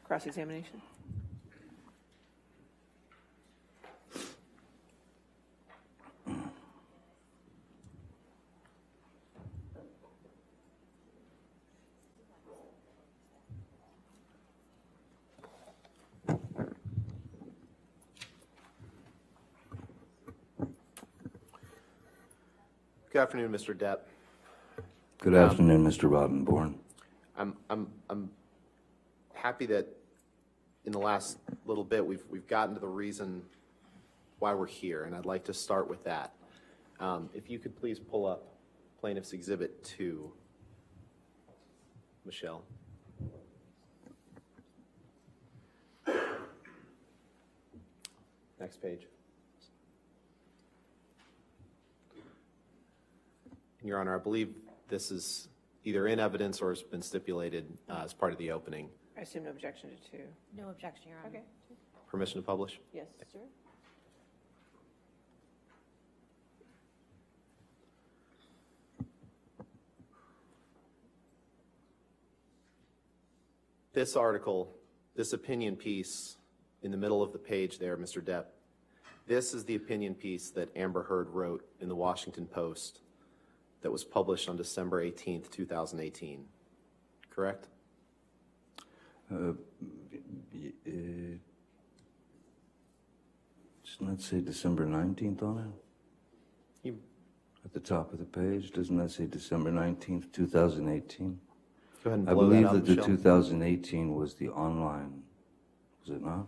Cross-examination. Good afternoon, Mr. Depp. Good afternoon, Mr. Rottenborn. I'm happy that in the last little bit we've gotten to the reason why we're here, and I'd like to start with that. If you could please pull up Plaintiff's Exhibit 2, Michelle. Next page. Your Honor, I believe this is either in evidence or has been stipulated as part of the opening. I assume no objection to 2. No objection, Your Honor. Okay. Permission to publish? Yes, sir. This article, this opinion piece in the middle of the page there, Mr. Depp, this is the opinion piece that Amber Heard wrote in the Washington Post that was published on December 18th, 2018, correct? Doesn't that say December 19th on it? At the top of the page, doesn't that say December 19th, 2018? Go ahead and I blow believe that up, that the Michelle. 2018 was the online, was it not?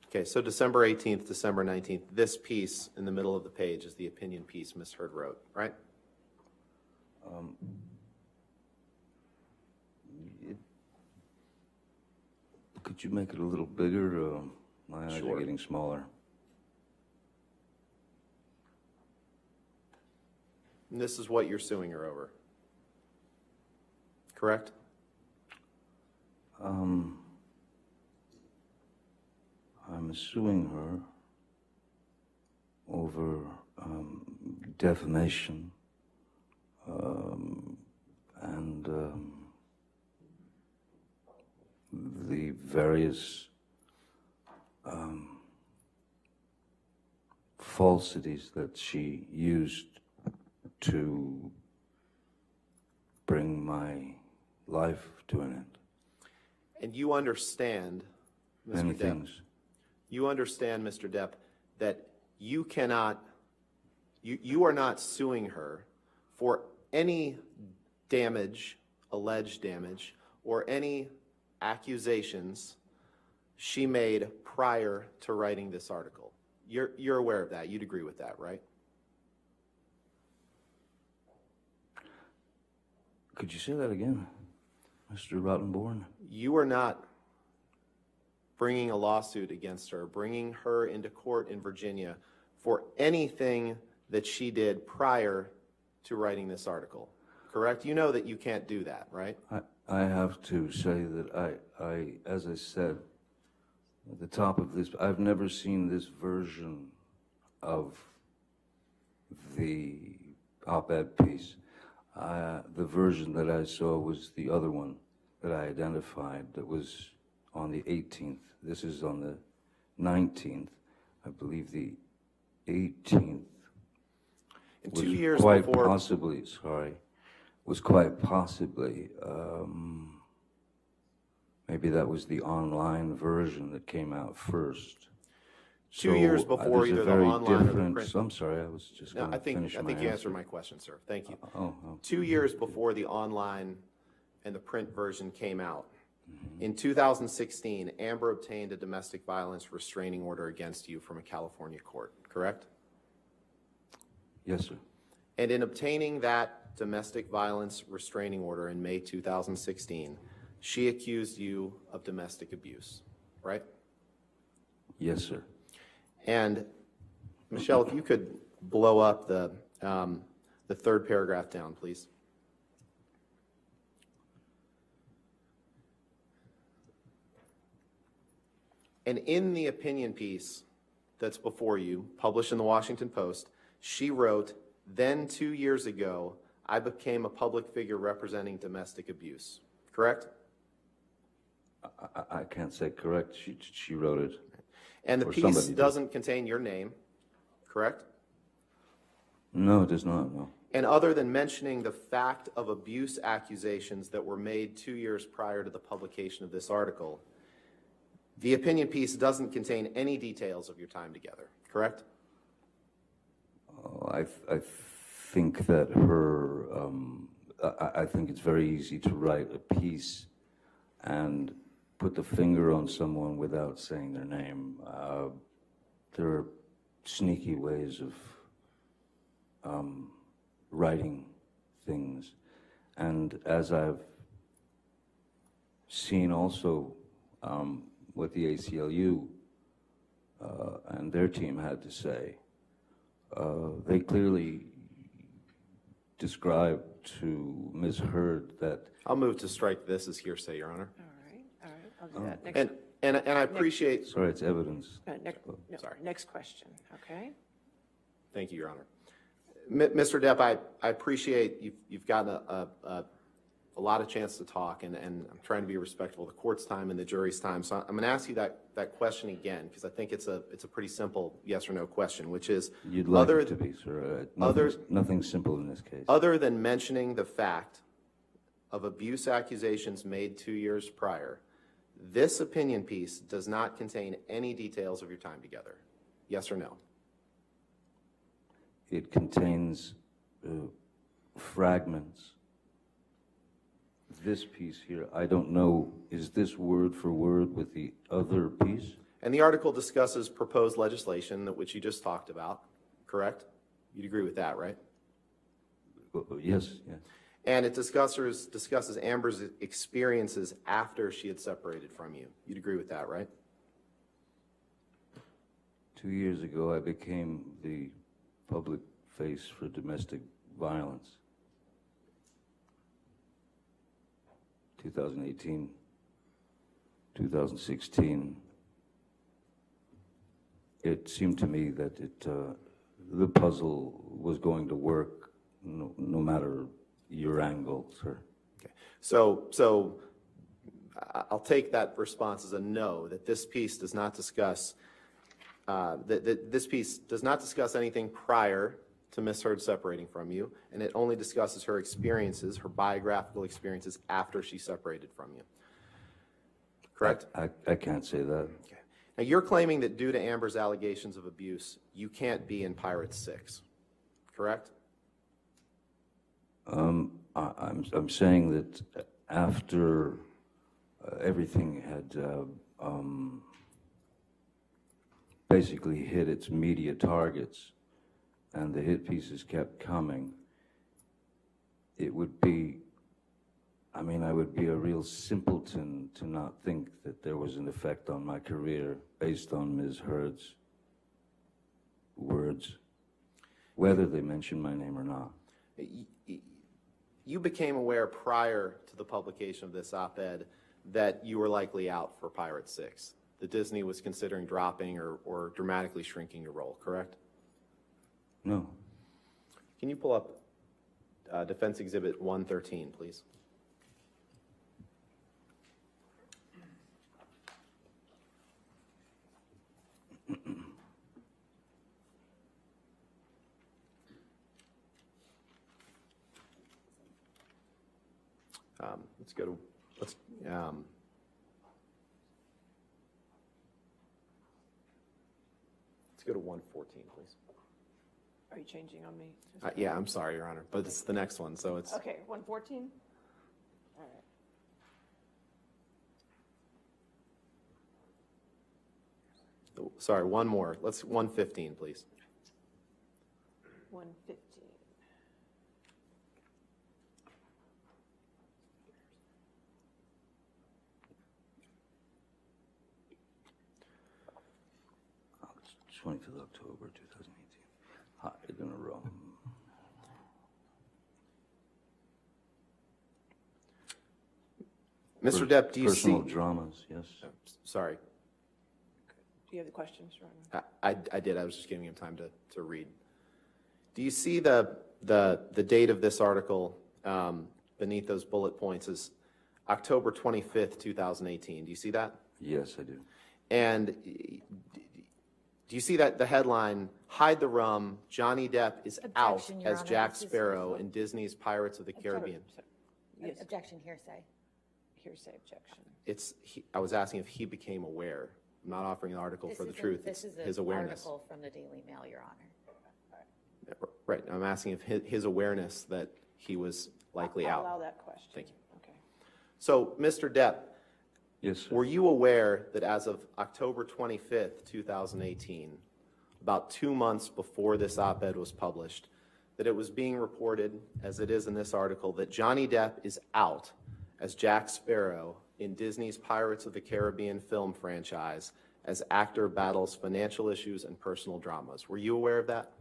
Okay, so December 18th, December 19th, this piece in the middle of the page is the opinion piece Ms. Heard wrote, right? Could you make it a little bigger? My eyes Sure. are getting smaller. And this is what you're suing her over, correct? I'm suing her over defamation and the various falsities that she used to bring my life to an end. And you understand, Mr. Many Depp, things. you understand, Mr. Depp, that you cannot, you are not suing her for any damage, alleged damage, or any accusations she made prior to writing this article. You're aware of that. You'd agree with that, right? Could you say that again, Mr. Rottenborn? You are not bringing a lawsuit against her, bringing her into court in Virginia for anything that she did prior to writing this article, correct? You know that you can't do that, right? I have to say that I, as I said at the top of this, I've never seen this version of the op-ed piece. The version that I saw was the other one that I identified that was on the 18th. This is on the 19th. I believe the 18th And was 2 years quite before, possibly, was quite possibly, maybe that was the online version that came out first. 2 years So, before there's a either the very online or the different- print. I'm sorry, I was just No, going I to think finish my you answer. answered my question, sir. Thank you. Oh, 2 years before the online and the print version came out, Mm-hmm. in 2016, Amber obtained a domestic violence restraining order against you from a California court, correct? yes, sir. And in obtaining that domestic violence restraining order in May 2016, she accused you of domestic abuse, right? Yes, sir. And Michelle, if you could blow up the third paragraph down, please. And in the opinion piece that's before you, published in the Washington Post, she wrote, "Then 2 years ago, I became a public figure representing domestic abuse." Correct? can't say correct. She wrote it. And the Or piece somebody did. doesn't contain your name, correct? No, it does not, no. And other than mentioning the fact of abuse accusations that were made 2 years prior to the publication of this article, the opinion piece doesn't contain any details of your time together, correct? I think that her, I think it's very easy to write a piece and put the finger on someone without saying their name. There are sneaky ways of writing things. And as I've seen also what the ACLU and their team had to say, they clearly described to Ms. Hurd that... I'll move to strike this as hearsay, Your Honor. All right, I'll do that. Next, And I appreciate... Sorry, it's evidence. Sorry. next question, okay? Thank you, Your Honor. Mr. Depp, I appreciate you've gotten a lot of chance to talk, and I'm trying to be respectful of the court's time and the jury's time. So I'm going to ask you that question again, because I think it's a pretty simple yes or no question, which is... You'd like it to be, sir. Nothing simple in this case. Other than mentioning the fact of abuse accusations made 2 years prior, this opinion piece does not contain any details of your time together. Yes or no? It contains fragments. This piece here, I don't know, is this word for word with the other piece? And the article discusses proposed legislation, which you just talked about, correct? You'd agree with that, right? Yes, yeah. And it discusses Amber's experiences after she had separated from you. You'd agree with that, right? 2 years ago, I became the public face for domestic violence. 2018, 2016, it seemed to me that the puzzle was going to work no matter your angle, sir. Okay. So I'll take that response as a no, that this piece does not discuss this piece does not discuss anything prior to Ms. Hurd separating from you, and it only discusses her experiences, her biographical experiences after she separated from you. Correct? I can't say that. Okay. Now, you're claiming that due to Amber's allegations of abuse, you can't be in Pirates 6, correct? I'm saying that after everything had basically hit its media targets and the hit pieces kept coming, it would be, I would be a real simpleton to not think that there was an effect on my career based on Ms. Hurd's words, whether they mention my name or not. You became aware prior to the publication of this op-ed that you were likely out for Pirates 6, that Disney was considering dropping or dramatically shrinking your role, correct? No. Can you pull up Defense Exhibit 113, please? Let's go to 114, please. Are you changing on me? Yeah, I'm sorry, Your Honor, but it's the next one, so it's... Okay, 114? All right. Sorry, one more. Let's 115, please. 115. Oh, it's 25th October 2018. Hot in a row. Mr. Depp, do you see... Personal dramas, yes. Sorry. Do you have the questions, Ron? I did. I was just giving him time to read. Do you see the date of this article beneath those bullet points as October 25th, 2018. Do you see that? Yes, I do. And do you see that the headline, Hide the Rum, Johnny Depp is out Objection, Your as Honor. Jack This is- Sparrow in Disney's Pirates of the Caribbean? Yes, Objection, hearsay. hearsay objection. I was asking if he became aware. I'm not offering an article for the truth. This It's is his an awareness. article from the Daily Mail, Your Honor. Right. I'm asking if his awareness that he was likely I'll out. allow that question. Thank you. Okay. So, Mr. Depp, Yes, sir. were you aware that as of October 25th, 2018, about 2 months before this op-ed was published, that it was being reported, as it is in this article, that Johnny Depp is out as Jack Sparrow in Disney's Pirates of the Caribbean film franchise as actor battles financial issues and personal dramas? Were you aware of that?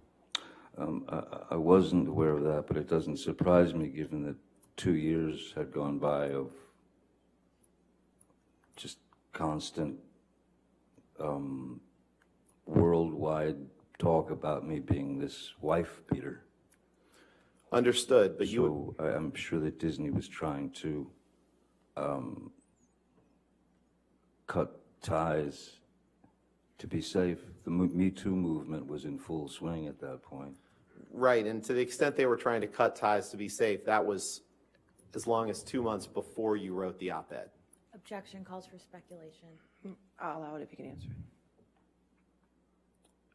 I wasn't aware of that, but it doesn't surprise me given that 2 years had gone by of just constant worldwide talk about me being this wife beater. Understood, but you... So I'm sure that Disney was trying to cut ties to be safe. The Me Too movement was in full swing at that point. Right, and to the extent they were trying to cut ties to be safe, that was as long as 2 months before you wrote the op-ed. Objection calls for speculation. I'll allow it if you can answer it.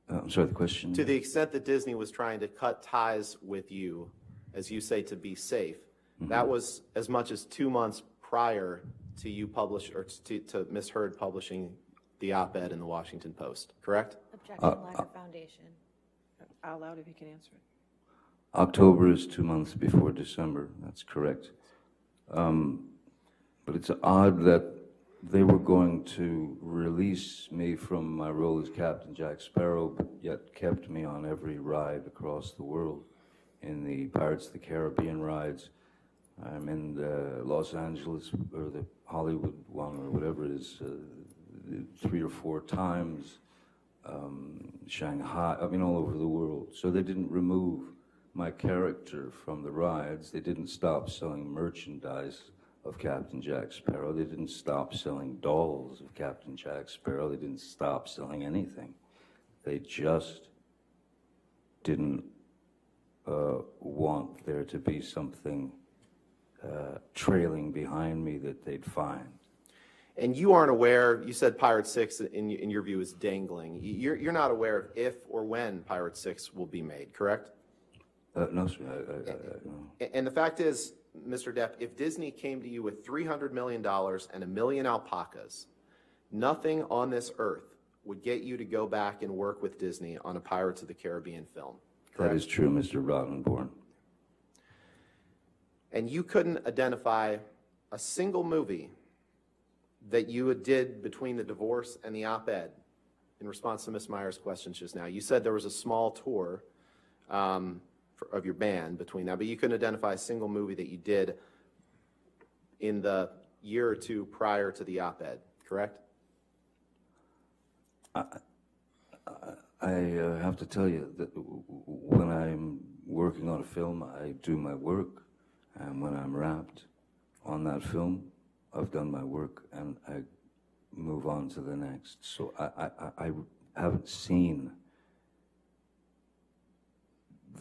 I'm sorry, the question? To the extent that Disney was trying to cut ties with you, as you say, to be safe, that was as much as 2 months prior to you to Ms. Heard publishing the op-ed in the Washington Post, correct? Objection, lack of foundation. I'll allow it if you can answer it. October is 2 months before December, that's correct. But it's odd that they were going to release me from my role as Captain Jack Sparrow, but yet kept me on every ride across the world. In the Pirates of the Caribbean rides, I'm in the Los Angeles or the Hollywood one or whatever it is, 3 or 4 times, Shanghai, I mean all over the world. So they didn't remove my character from the rides. They didn't stop selling merchandise of Captain Jack Sparrow. They didn't stop selling dolls of Captain Jack Sparrow. They didn't stop selling anything. They just didn't want there to be something trailing behind me that they'd find. And you aren't aware, you said Pirate 6 in your view is dangling. You're not aware of if or when Pirate 6 will be made, correct? No, sir. No. And the fact is, Mr. Depp, if Disney came to you with $300 million and 1 million alpacas, nothing on this earth would get you to go back and work with Disney on a Pirates of the Caribbean film, correct? That is true, Mr. Rottenborn. And you couldn't identify a single movie that you did between the divorce and the op-ed in response to Ms. Meyer's questions just now. You said there was a small tour of your band between that, but you couldn't identify a single movie that you did in the year or two prior to the op-ed, correct? I have to tell you that when I'm working on a film, I do my work, and when I'm wrapped on that film, I've done my work, and I move on to the next. So I haven't seen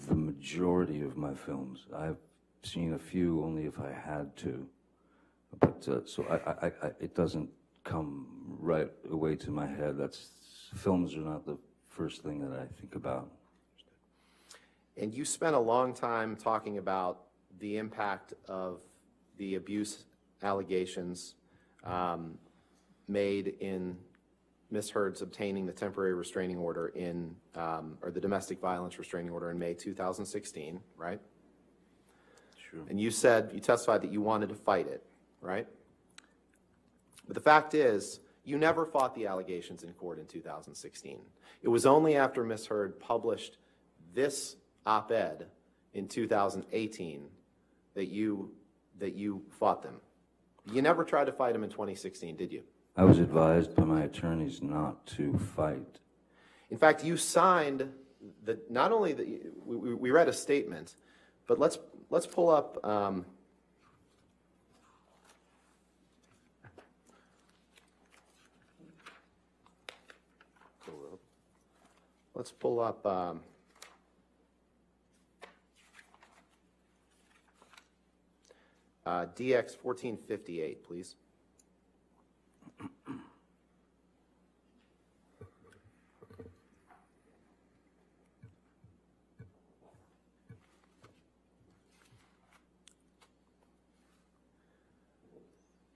the majority of my films. I've seen a few only if I had to, but so it doesn't come right away to my head. Films are not the first thing that I think about. And you spent a long time talking about the impact of the abuse allegations made in Ms. Heard's obtaining the temporary restraining order or the domestic violence restraining order in May 2016, right? Sure. And you testified that you wanted to fight it, right? But the fact is, you never fought the allegations in court in 2016. It was only after Ms. Heard published this op-ed in 2018 that you fought them. You never tried to fight them in 2016, did you? I was advised by my attorneys not to fight. In fact, you signed not only we read a statement, but let's pull up Let's pull up DX 1458, please.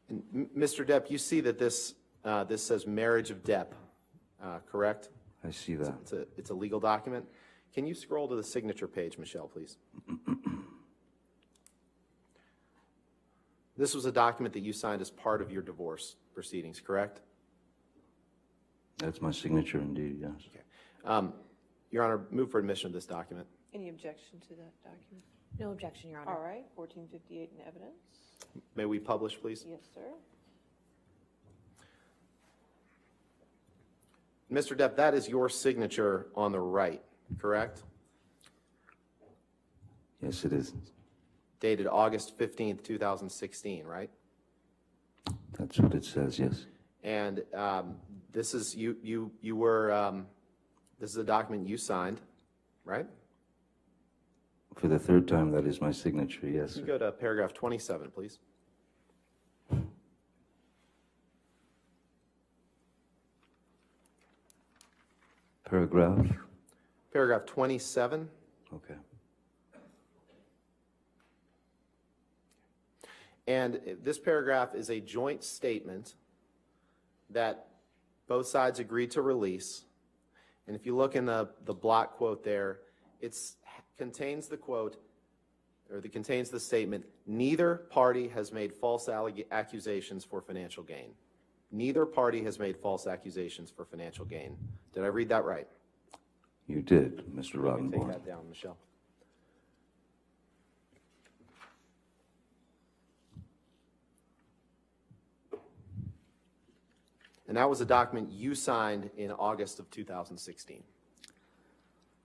And Mr. Depp, you see that this says marriage of Depp, correct? I see that. It's a legal document. Can you scroll to the signature page, Michelle, please? This was a document that you signed as part of your divorce proceedings, correct? That's my signature indeed, yes. Okay. Your Honor, move for admission of this document. Any objection to that document? No objection, Your Honor. All right, 1458 in evidence. May we publish, please? Yes, sir. Mr. Depp, that is your signature on the right, correct? Yes, it is. Dated August 15th, 2016, right? That's what it says, yes. And this is this is a document you signed, right? For the third time, that is my signature, yes. You go to paragraph 27, please. Paragraph 27. Okay. And this paragraph is a joint statement that both sides agreed to release. And if you look in the block quote there, it contains the quote, or it contains the statement, neither party has made false accusations for financial gain. Neither party has made false accusations for financial gain. Did I read that right? You did, Mr. Take Rottenborn. that down, Michelle. And that was a document you signed in August of 2016,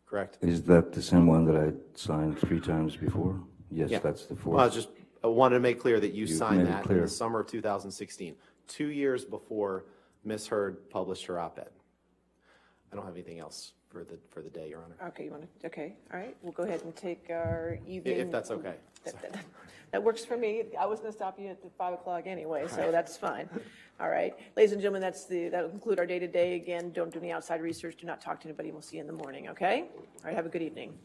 correct? Is that the same one that I signed 3 times before? Yes, Yeah. that's the Well, fourth. I wanted to make clear that you You've signed made it that in clear. the summer of 2016, 2 years before Ms. Hurd published her op-ed. I don't have anything else for the day, Your Honor. Okay, you want to, okay, all right, we'll go ahead and take our evening. If that's okay. That works for me. I was going to stop you at 5 o'clock anyway, so that's fine. All right, ladies and gentlemen, that'll conclude our day-to-day. Again, don't do any outside research, do not talk to anybody, we'll see you in the morning, okay? All right, have a good evening.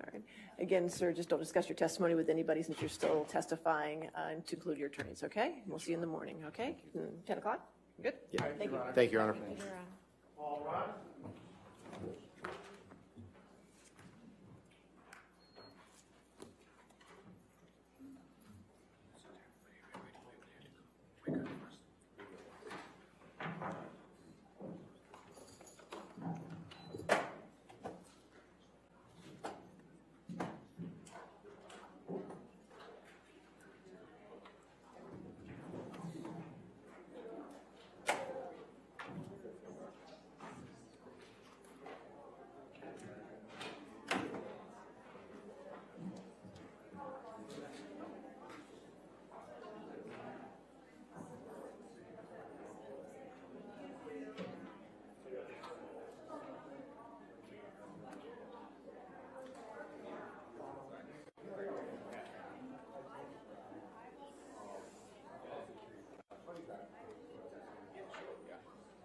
All right. Again, sir, just don't discuss your testimony with anybody since you're still testifying, and to include your attorneys, okay? We'll see you in the morning, okay? 10 o'clock? Good? Yeah. All right, thank you. Thank you, Your Honor. Your Honor.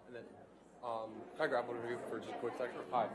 And then, can I grab one of you for just a quick second? Hi.